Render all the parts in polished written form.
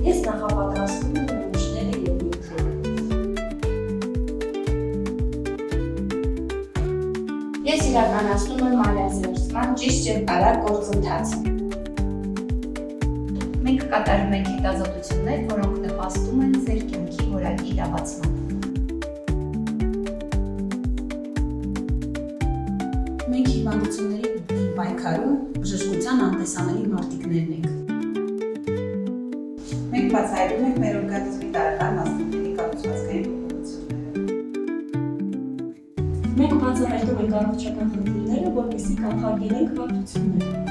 Ես նախապատրաստում եմ նմուշները և նյութերը։ Ես իրականացնում եմ ալիազերծման ճիշտ և արագ գործընթացը։ Մենք կատարում ենք հետազոտություններ, որոնք նպաստում են ձեր կյանքի որակի իրավացմանը։ Մենք հիվանդությունների պայքարում բժշկության անտեսանելի մարտիկներն ենք։ Մենք բացահայտում ենք մեր օրգանիզմի տարեկան մասնիկների կառուցվածքային փոփոխությունները։ Մենք բացահայտում ենք առողջական խնդիրները, որպեսզի կանխարգելենք բարդությունները։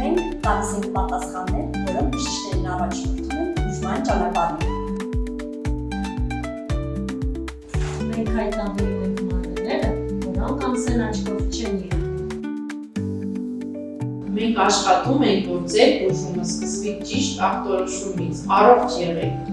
Մենք տալիս ենք պատասխաններ, որոնք բժիշկներին առաջնորդում են բուժման ճանապարհին։ Մենք հայտնաբերում ենք մանրները, որոնք ամսեն աչքով չեն երևում։ Մենք աշխատում ենք, որ ձեր բուժումը սկսվի ճիշտ ախտորոշումից, առողջ եղեք։